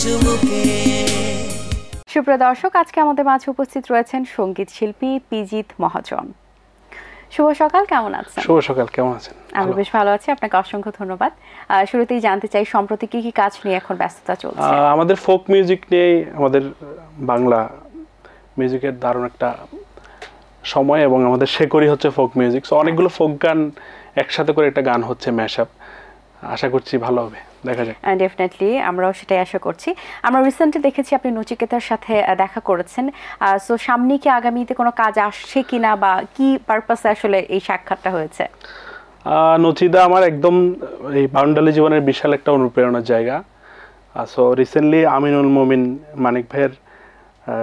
চুমুকে। সুপ্রিয় দর্শক, আজকে আমাদের মাঝে উপস্থিত রয়েছেন সঙ্গীত শিল্পী পিজিত মহাজন। শুভ সকাল, কেমন আছেন? শুভ সকাল, কেমন আছেন? আমি বেশ ভালো আছি, আপনাকে অসংখ্য ধন্যবাদ। শুরুতেই জানতে চাই সম্প্রতি কি কি কাজ নিয়ে এখন ব্যস্ততা চলছে? আমাদের ফোক মিউজিক নিয়ে, আমাদের বাংলা মিউজিকের দারুণ একটা সময় এবং আমাদের শেকড়ই হচ্ছে ফোক মিউজিক। সো অনেকগুলো ফোক গান একসাথে করে একটা গান হচ্ছে ম্যাশআপ, আশা করছি ভালো হবে, দেখা যাক। ডেফিনেটলি, আমরাও সেটাই আশা করছি। আমরা রিসেন্টলি দেখেছি আপনি নচিকেতার সাথে দেখা করেছেন। সো সামনে কি আগামীতে কোনো কাজ আসছে কিনা, বা কি পারপাসে আসলে এই সাক্ষাৎটা হয়েছে? নচিদা আমার একদম এই বাউন্ডারি জীবনের বিশাল একটা অনুপ্রেরণার জায়গা। সো রিসেন্টলি আমিনুল মোমিন মানিক ভাইয়ের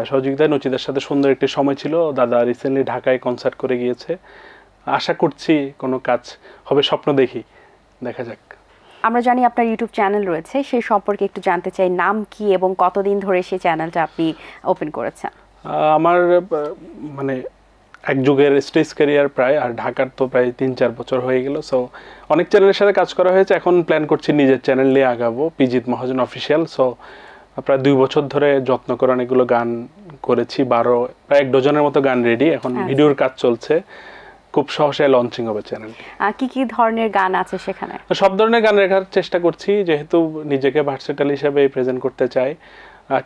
সহযোগিতায় নচিদার সাথে সুন্দর একটি সময় ছিল। দাদা রিসেন্টলি ঢাকায় কনসার্ট করে গিয়েছে, আশা করছি কোনো কাজ হবে, স্বপ্ন দেখি, দেখা যাক। আমরা জানি আপনার ইউটিউব চ্যানেল রয়েছে, সেই সম্পর্কে একটু জানতে চাই, নাম কি এবং কতদিন ধরে সেই চ্যানেলটা আপনি ওপেন করেছেন? আমার মানে এক যুগের স্টেজ ক্যারিয়ার প্রায়, আর ঢাকার তো প্রায় 3-4 বছর হয়ে গেল। সো অনেক চ্যানেলের সাথে কাজ করা হয়েছে, এখন প্ল্যান করছি নিজের চ্যানেল নিয়ে আগাবো, পিজিত মহাজন অফিসিয়াল। সো প্রায় 2 বছর ধরে যত্ন করে অনেকগুলো গান করেছি, প্রায় 1 ডজনের মতো গান রেডি, এখন ভিডিওর কাজ চলছে, খুব সহসায় লঞ্চিং হবে চ্যানেল। কি কি ধরনের গান আছে সেখানে? সব ধরনের গান রাখার চেষ্টা করছি, যেহেতু নিজেকে ভার্সেটাইল হিসেবে প্রেজেন্ট করতে চাই।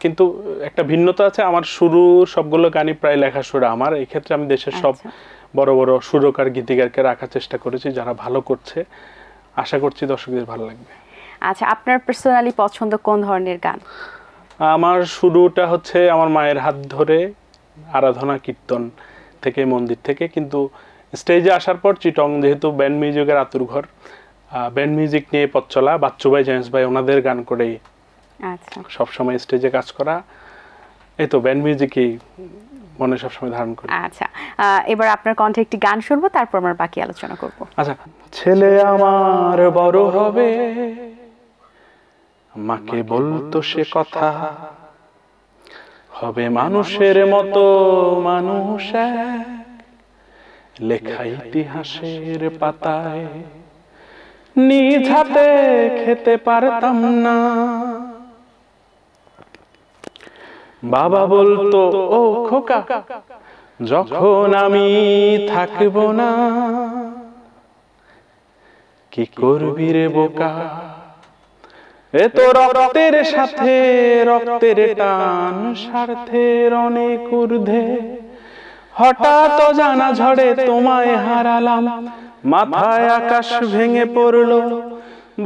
কিন্তু একটা ভিন্নতা আছে, আমার শুরু সবগুলো গানই প্রায় লেখা সুর আমার। এই ক্ষেত্রে আমি দেশের সব বড় বড় সুরকার গীতিকারকে রাখার চেষ্টা করেছি, যারা ভালো করছে, আশা করছি দর্শকদের ভালো লাগবে। আচ্ছা, আপনার পার্সোনালি পছন্দ কোন ধরনের গান? আমার শুরুটা হচ্ছে আমার মায়ের হাত ধরে আরাধনা কীর্তন থেকে, মন্দির থেকে, কিন্তু স্টেজে আসার পর চিটং, যেহেতু ব্যান্ড মিউজিকের আতুর ঘর, ব্যান্ড মিউজিক নিয়ে পথ চলা, বাচ্চু ভাই, জেমস ভাই, ওনাদের গান করেই সবসময় স্টেজে কাজ করা, এই তো ব্যান্ড মিউজিকই মনে সবসময় ধারণ করি। আচ্ছা, এবার আপনার কণ্ঠে একটি গান শুনবো, তারপর আমরা বাকি আলোচনা করব। আচ্ছা, ছেলে আমার বড় হবে, মাকে বলতো সে কথা, হবে মানুষের মতো মানুষ, লেখা ইতিহাসের পাতায়, নিজ হাতে খেতে পারতাম না, বাবা বলতো ও খোকা, যখন আমি থাকবো না, কি করবি রে বোকা, এ তো রক্তের সাথে রক্তের টান, স্বার্থের অনেক ঊর্ধ্বে, হঠাৎ জানা ঝড়ে তোমায় হারালাম, মাথায় আকাশ ভেঙে পড়লো,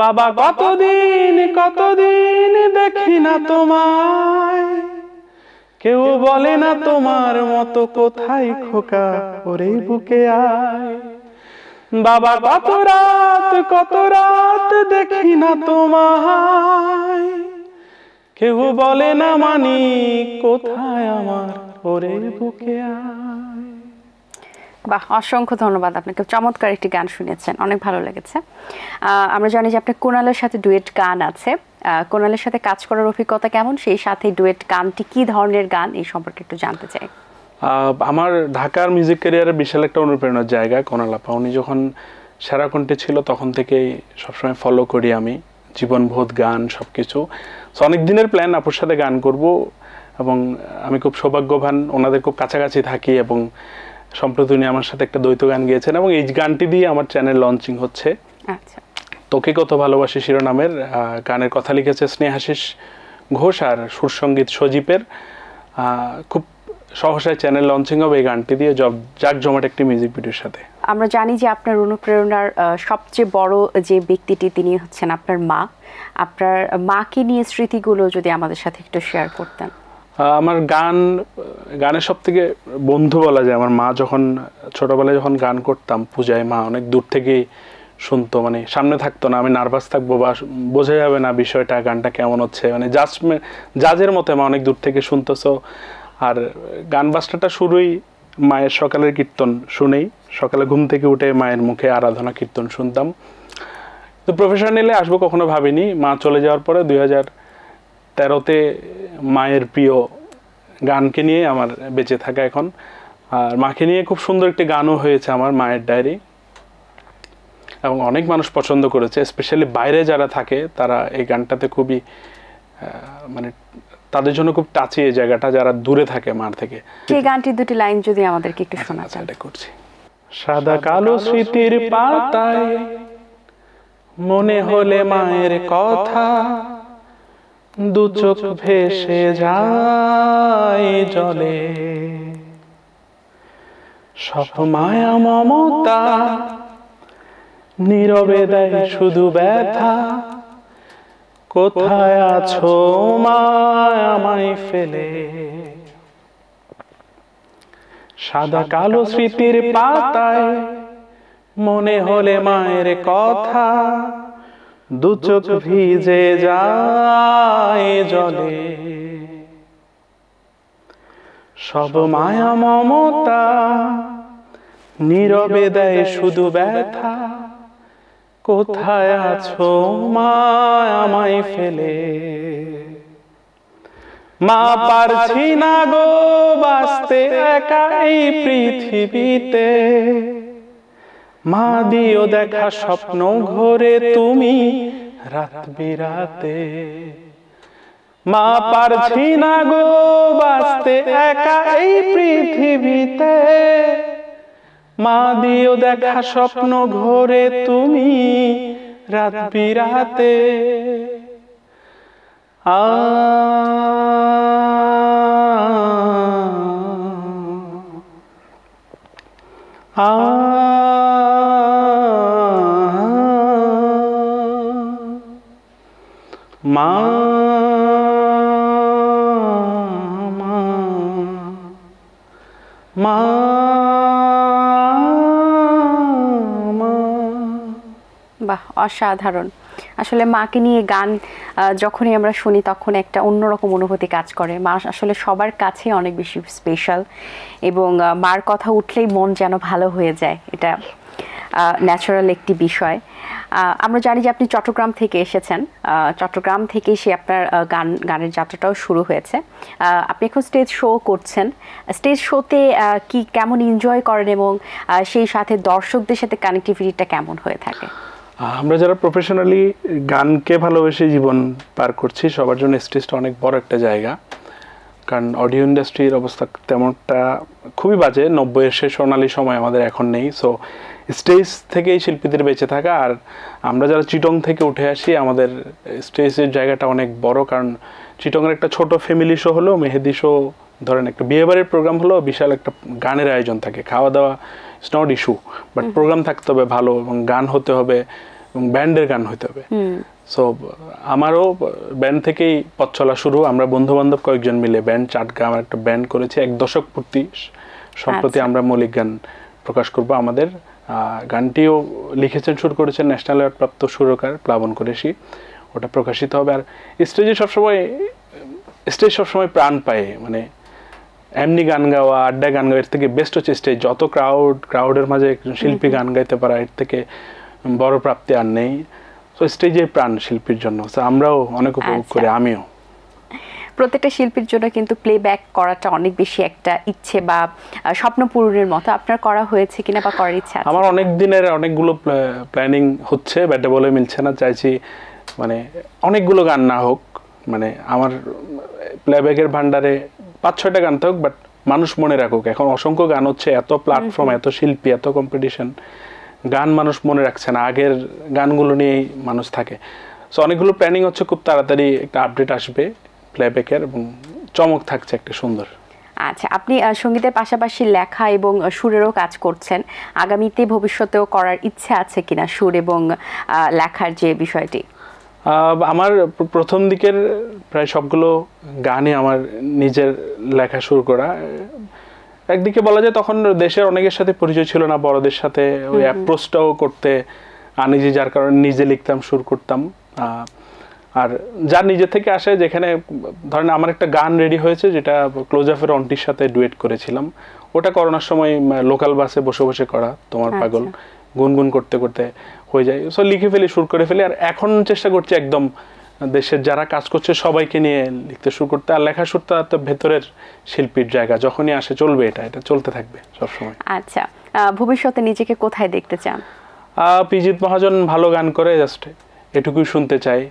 বাবা কতদিন কতদিন দেখি না তোমায়, কেউ বলে না তোমার মতো কোথায় খোকা, ওরে বুকে আয়, বাবা কত রাত দেখি না তোমায়, কেউ বলে না মানি কোথায় আমার, ওরে বুকে আয়। বাহ, অসংখ্য ধন্যবাদ আপনাকে, চমৎকার একটি গান শুনেছেন, অনেক ভালো লেগেছে। আমরা জানি যে আপনার কুনালের সাথে ডুয়েট গান আছে, কুনালের সাথে কাজ করার অভিজ্ঞতা কেমন, সেই সাথে ডুয়েট গানটি কি ধরনের গান, এই সম্পর্কে একটু জানতে চাই। আমার ঢাকার মিউজিক ক্যারিয়ারের বিশাল একটা অনুপ্রেরণার জায়গা কুনাল আপা। উনি যখন সেরা কণ্ঠে ছিল তখন থেকেই সবসময় ফলো করি আমি, জীবনবোধ গান সবকিছু। অনেক দিনের প্ল্যান আপুর সাথে গান করব, এবং আমি খুব সৌভাগ্যবান, ওনাদের খুব কাছাকাছি থাকি, এবং সম্প্রতি উনি আমার সাথে একটা দ্বৈত গান গিয়েছেন, এবং এই গানটি দিয়ে আমার চ্যানেল লঞ্চিং হচ্ছে। আচ্ছা, তোকে কত ভালোবাসি শিরোনামের গানের কথা লিখেছে স্নেহাশিস ঘোষ, আর সুরসঙ্গীত সজীবের। খুব সহসায় চ্যানেল লঞ্চিং হবে এই গানটি দিয়ে, জাঁকজমট একটি মিউজিক ভিডিওর সাথে। আমরা জানি যে আপনার অনুপ্রেরণার সবচেয়ে বড় যে ব্যক্তিটি, তিনি হচ্ছেন আপনার মা। আপনার মাকে নিয়ে স্মৃতিগুলো যদি আমাদের সাথে একটু শেয়ার করতেন। আমার গানের সব থেকে বন্ধু বলা যায় আমার মা। যখন ছোটবেলায় যখন গান করতাম পূজায়, মা অনেক দূর থেকেই শুনতো, মানে সামনে থাকতো না, আমি নার্ভাস থাকবো বা বোঝা যাবে না বিষয়টা, গানটা কেমন হচ্ছে, মানে জাজের মতো মা অনেক দূর থেকে শুনতেছো। আর গান বাজনাটা শুরুই মায়ের সকালের কীর্তন শুনেই, সকালে ঘুম থেকে উঠে মায়ের মুখে আরাধনা কীর্তন শুনতাম। তো প্রফেশনালি আসবো কখনো ভাবিনি। মা চলে যাওয়ার পরে 2013-তে মায়ের প্রিয় গানকে নিয়ে আমার বেঁচে থাকা এখন। আর মাকে নিয়ে খুব সুন্দর একটি গানও হয়েছে আমার, মায়ের ডায়েরি, এবং অনেক মানুষ পছন্দ করেছে, স্পেশালি বাইরে যারা থাকে তারা এই গানটাতে খুবই মানে তাদের জন্য খুব টাচি এই জায়গাটা, যারা দূরে থাকে মার থেকে। সেই গানটির দুটি লাইন যদি আমাদেরকে একটু শোনাতেন। এটা করছি। সাদা কালো স্মৃতির পাতায় মনে হলে মায়ের কথা, দু চোখ ভেসে যায় জলে, সব মায়া মমতা নীরবে দেয় শুধু ব্যথা, কোথায় আছো মা আমায় ফেলে। সাদা কালো স্মৃতির পাতায় মনে হলে মায়ের কথা, দু চোখ ভিজে যায় জলে, সব মায়া মমতা নীরবে দেয় শুধু ব্যথা, কোথায় আছো মা আমায় ফেলে। মা পারছি না গো বাঁচতে একা এই পৃথিবীতে, মা দিও দেখা স্বপ্ন ঘোরে তুমি রাত বিরাতে। মা পারছি না গো বাঁচতে একা এই পৃথিবীতে, মা দিও দেখা স্বপ্ন ঘোরে তুমি রাত বিরাতে। আ আ মা মা বাহ, অসাধারণ। আসলে মাকে নিয়ে গান যখনই আমরা শুনি তখন একটা অন্যরকম অনুভূতি কাজ করে। মা আসলে সবার কাছে অনেক বেশি স্পেশাল, এবং মার কথা উঠলেই মন যেন ভালো হয়ে যায়, এটা ন্যাচারাল একটি বিষয়। আমরা জানি যে আপনি চট্টগ্রাম থেকে এসেছেন, চট্টগ্রাম থেকে সে আপনার গানের যাত্রাটাও শুরু হয়েছে। আপনি এখন স্টেজ শো করছেন, স্টেজ শোতে কি কেমন এনজয় করেন, এবং সেই সাথে দর্শকদের সাথে কানেক্টিভিটিটা কেমন হয়ে থাকে? আমরা যারা প্রফেশনালি গানকে ভালোবেসে জীবন পার করছি, সবার জন্য স্টেজটা অনেক বড় একটা জায়গা। কারণ অডিও ইন্ডাস্ট্রির অবস্থা তেমনটা খুবই বাজে, 90-এর সে সোনালি সময় আমাদের এখন নেই। সো স্টেজ থেকেই শিল্পীদের বেঁচে থাকা। আর আমরা যারা চিটং থেকে উঠে আসি, আমাদের স্টেজের জায়গাটা অনেক বড়। কারণ চিটংয়ের একটা ছোট ফ্যামিলি শো হলো, মেহেদি শো ধরেন একটা বিয়েবাড়ির প্রোগ্রাম হলো, বিশাল একটা গানের আয়োজন থাকে, খাওয়া দাওয়া it's not issue, but programme থাকতে হবে ভালো, এবং গান হতে হবে, এবং ব্যান্ডের গান হতে হবে। সো আমারও ব্যান্ড থেকেই পথ চলা শুরু। আমরা বন্ধু বান্ধব কয়েকজন মিলে ব্যান্ড চাটগা আমার একটা ব্যান্ড করেছি, 1 দশক পূর্তি সম্প্রতি আমরা মৌলিক গান প্রকাশ করব। আমাদের গানটিও লিখেছেন, সুর করেছেন ন্যাশনাল অ্যাওয়ার্ড প্রাপ্ত সুরকার প্লাবন কুরেশি, ওটা প্রকাশিত হবে। আর স্টেজ সবসময় প্রাণ পায়, মানে এমনি গান গাওয়া, আড্ডায় গান গাওয়া, এর থেকে বেস্ট হচ্ছে স্টেজ। যত ক্রাউডের মাঝে একজন শিল্পী গান গাইতে পারা, এর থেকে বড় প্রাপ্তি আর নেই। তো স্টেজে প্রাণ শিল্পীর জন্য, আমরাও অনেক উপভোগ করি, আমিও। প্রত্যেকটা শিল্পীর জন্য কিন্তু প্লেব্যাক করাটা অনেক বেশি একটা ইচ্ছে বা স্বপ্ন পূরণের মতো। আপনার করা হয়েছে কিনা বা করার ইচ্ছা আছে? আমার অনেক দিনের অনেকগুলো প্ল্যানিং হচ্ছে, ব্যাটে বলে মিলছে না। চাইছি মানে অনেকগুলো গান না হোক, মানে আমার প্লেব্যাকের ভান্ডারে 5-6টা গান থাকুক, বাট মানুষ মনে রাখুক। এখন অসংখ্য গান হচ্ছে, এত প্ল্যাটফর্ম, এত শিল্পী, এত কম্পিটিশন, গান মানুষ মনে রাখছে না, আগের গানগুলো নিয়েই মানুষ থাকে। সো অনেকগুলো প্ল্যানিং হচ্ছে, খুব তাড়াতাড়ি একটা আপডেট আসবে প্লেব্যাকের, এবং চমক থাকছে একটা সুন্দর। আচ্ছা, আপনি সঙ্গীতের পাশাপাশি লেখা এবং সুরেরও কাজ করছেন, আগামীতে ভবিষ্যতেও করার ইচ্ছা আছে কিনা সুর এবং লেখার যে বিষয়টি? আমার প্রথম দিকের প্রায় সবগুলো গানই আমার নিজের লেখা শুরু করা। একদিকে বলা যায় তখন দেশের অনেকের সাথে পরিচয় ছিল না, বড়দের সাথে ওই অ্যাপ্রোচটাও করতে আনিজি, যার কারণে নিজে লিখতাম, সুর করতাম। আর যার নিজে থেকে আসে, যেখানে ধরেন আমার একটা গান রেডি হয়েছে, যেটা ক্লোজআপের অন্টির সাথে ডুয়েট করেছিলাম, ওটা করোনার সময় লোকাল বাসে বসে বসে করা, তোমার পাগল গুনগুন করতে করতে হয়ে যায়। সো লিখে ফেলি, সুর করে ফেলি। আর এখন চেষ্টা করছি একদম দেশের যারা কাজ করছে সবাইকে নিয়ে লিখতে শুরু করতে। আর লেখা সুরটা তো ভেতরের শিল্পীর জায়গা, যখনই আসে চলবে, এটা চলতে থাকবে সবসময়। আচ্ছা, ভবিষ্যতে নিজেকে কোথায় দেখতে চান? পিজিত মহাজন ভালো গান করে, জাস্ট এটুকুই শুনতে চাই,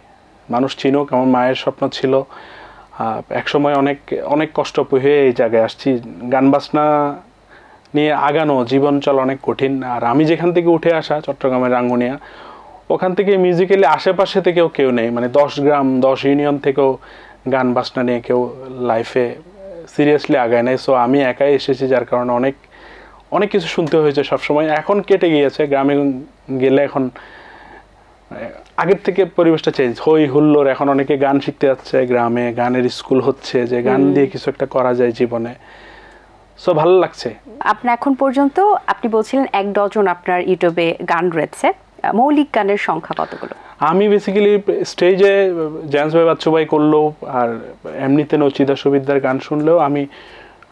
মানুষ চিনুক। আমার মায়ের স্বপ্ন ছিল, একসময় অনেক অনেক কষ্ট হয়ে এই জায়গায় আসছি। গান বাজনা নিয়ে আগানো, জীবন চলা অনেক কঠিন। আর আমি যেখান থেকে উঠে আসা, চট্টগ্রামের রাঙ্গুনিয়া, ওখান থেকে মিউজিক্যালি আশেপাশে থেকেও কেউ নেই, মানে 10 গ্রাম 10 ইউনিয়ন থেকেও গান বাজনা নিয়ে কেউ লাইফে সিরিয়াসলি আগায় নাই। সো আমি একাই এসেছি, যার কারণে অনেক অনেক কিছু শুনতে হয়েছে সবসময়। এখন কেটে গিয়েছে, গ্রামে গেলে এখন আগের থেকে পরিবেশটা চেঞ্জ, হই হুল্লোড়। এখন অনেকে গান শিখতে যাচ্ছে, গ্রামে গানের স্কুল হচ্ছে, যে গান দিয়ে কিছু একটা করা যায় জীবনে। সো ভালো লাগছে। আপনার এখন পর্যন্ত আপনি বলছিলেন 1 ডজন আপনার ইউটিউবে গান রয়েছে, মৌলিক গানের সংখ্যা কতগুলো? আমি বেসিক্যালি স্টেজে জ্যান্স ভাই বাচ্চু ভাই করলেও, আর এমনিতে নচিদা সুবিদ্যার গান শুনলেও আমি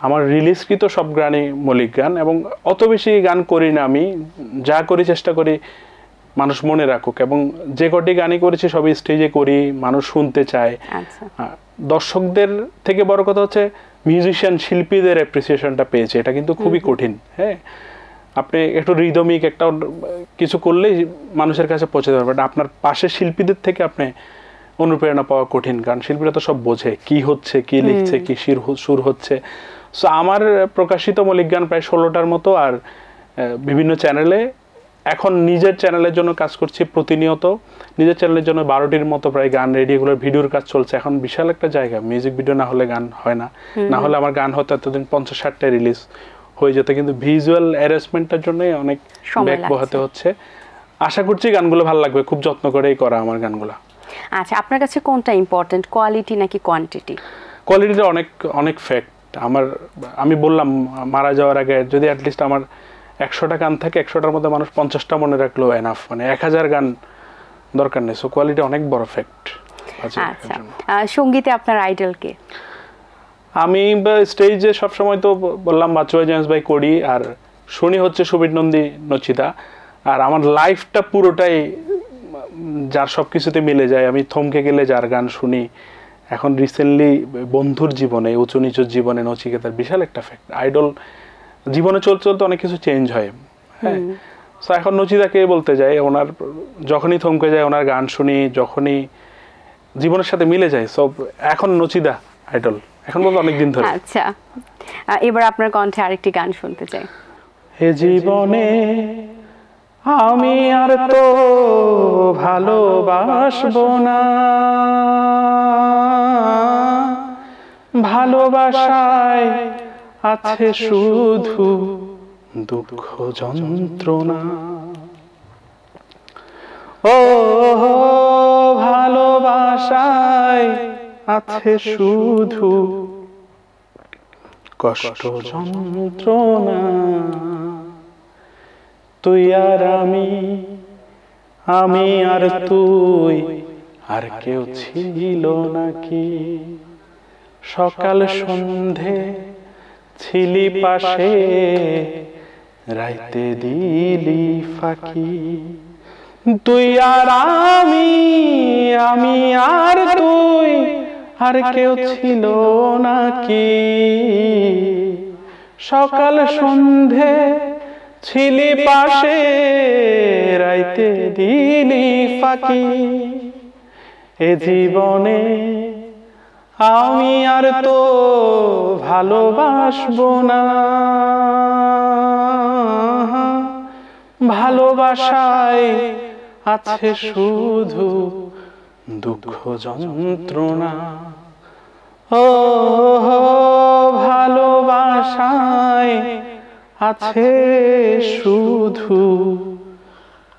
আমার রিলিজকৃত সব গানই মৌলিক গান, এবং অত বেশি গান করি না। আমি যা করি চেষ্টা করি মানুষ মনে রাখুক, এবং যে কটি গানই করেছি সবই স্টেজে করি, মানুষ শুনতে চায়। দর্শকদের থেকে বড় কথা হচ্ছে মিউজিশিয়ান শিল্পীদের অ্যাপ্রিসিয়েশনটা পেয়েছে, এটা কিন্তু খুবই কঠিন। হ্যাঁ, আপনি একটু রিদমিক একটা কিছু করলেই মানুষের কাছে পৌঁছে যাবে, বাট আপনার পাশের শিল্পীদের থেকে আপনি অনুপ্রেরণা পাওয়া কঠিন, কারণ শিল্পীরা তো সব বোঝে কি হচ্ছে, কি লিখছে, কি সুর হচ্ছে। সো আমার প্রকাশিত মৌলিক গান প্রায় 16টার মতো, আর বিভিন্ন চ্যানেলে এখন নিজের চ্যানেলের জন্য কাজ করছি প্রতিনিয়ত। নিজের চ্যানেলের জন্য 12টির মতো প্রায় গান রেডি, এগুলোর ভিডিওর কাজ চলছে। এখন বিশাল একটা জায়গা, মিউজিক ভিডিও না হলে গান হয় না। না হলে আমার গান হতো এতদিন 50-60টা রিলিজ হয়ে যেত, কিন্তু ভিজুয়াল অ্যারেঞ্জমেন্টের জন্য অনেক ব্যাক বহাতে হচ্ছে। আশা করছি গানগুলো ভালো লাগবে, খুব যত্ন করেই করা আমার গানগুলো। আচ্ছা, আপনার কাছে কোনটা ইম্পর্টেন্ট, কোয়ালিটি নাকি কোয়ান্টিটি? কোয়ালিটিটা অনেক অনেক ফ্যাক্ট। আমি বললাম মারা যাওয়ার আগে যদি অ্যাটলিস্ট আমার 100টা গান থাকে, 100টার মধ্যে মানুষ 50টা মনে রাখলেও এনাফ, মানে 1000 গান দরকার নেই। সো কোয়ালিটি অনেক বড় ফ্যাক্ট। আচ্ছা, সঙ্গীতে আপনার আইডল কে? আমি স্টেজে সবসময় তো বললাম বাচ্চু ভাই, জেমস ভাই করি, আর শুনি হচ্ছে সুবীর নন্দী, নচিতা। আর আমার লাইফটা পুরোটাই যার সব কিছুতে মিলে যায়। আমি থমকে গেলে যার গান শুনি। এখন রিসেন্টলি বন্ধুর জীবনে, উঁচু নিচুর জীবনে নচিকেতার বিশাল একটা ফ্যাক্ট। আইডল জীবনে চলতে চলতে অনেক কিছু চেঞ্জ হয়। হ্যাঁ, সো এখন নচিতাকে বলতে যাই, ওনার যখনই থমকে যায় ওনার গান শুনি, যখনই জীবনের সাথে মিলে যায়, সব এখন নচিতা আইডল, এখন বলতে অনেকদিন ধরে। আচ্ছা, এবার আপনার কণ্ঠে আরেকটি গান শুনতে চাই। হে জীবনে আমি আর তো ভালোবাসবো না, ভালোবাসায় আছে শুধু দুঃখ যন্ত্রণা। ও ভালোবাসায় আছে শুধু কষ্ট যন্ত্রণা। তুই আর আমি আর তুই, আর কেউ ছিল নাকি? সকাল সন্ধে ছিলি পাশে, রাইতে দিলি ফাঁকি। তুই আর আমি আর তুই, আর কেউ ছিল নাকি? সকাল সন্ধে ছিলি পাশে, রাইতে দিলি ফাঁকি। এ জীবনে আমি আর তো ভালোবাসবো না, ভালোবাসায় আছে শুধু দুঃখ যন্ত্রণা। ও ভালোবাসায় আছে শুধু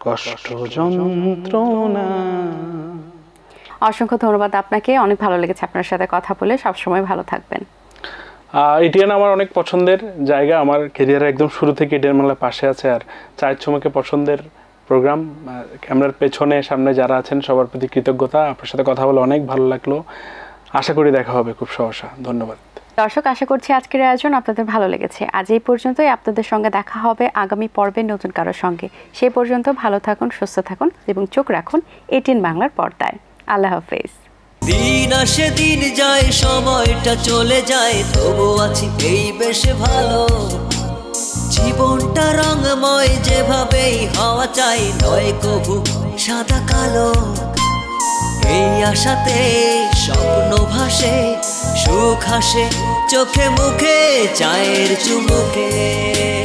কষ্ট যন্ত্রণা। অসংখ্য ধন্যবাদ আপনাকে, অনেক ভালো লেগেছে আপনার সাথে কথা বলে। সবসময় ভালো থাকবেন। এটিএন আমার অনেক পছন্দের জায়গা, আমার ক্যারিয়ারের একদম শুরু থেকে এটিএন বাংলার পাশে আছে। আর চায়ের ছমকে পছন্দের প্রোগ্রাম। ক্যামেরার পেছনে সামনে যারা আছেন সবার প্রতি কৃতজ্ঞতা। আপনার সাথে কথা বলে অনেক ভালো লাগলো, আশা করি দেখা হবে খুব সহসা। ধন্যবাদ দর্শক, আশা করছি আজকের আয়োজন আপনাদের ভালো লেগেছে। আজ এই পর্যন্তই, আপনাদের সঙ্গে দেখা হবে আগামী পর্বে নতুন কারোর সঙ্গে। সেই পর্যন্ত ভালো থাকুন, সুস্থ থাকুন এবং চোখ রাখুন এটিএন বাংলার পর্দায়। আল্লাহ হাফেজ। দিন আসে দিন যায়, সময়টা চলে যায়, তবু আছি এই বেশ ভালো। জীবনটা রঙময়, যেভাবেই হওয়া চাই, নয় কবু সাদা কালো। এই আশাতে স্বপ্ন ভাসে, সুখ হাসে চোখে মুখে চায়ের চুমুকে।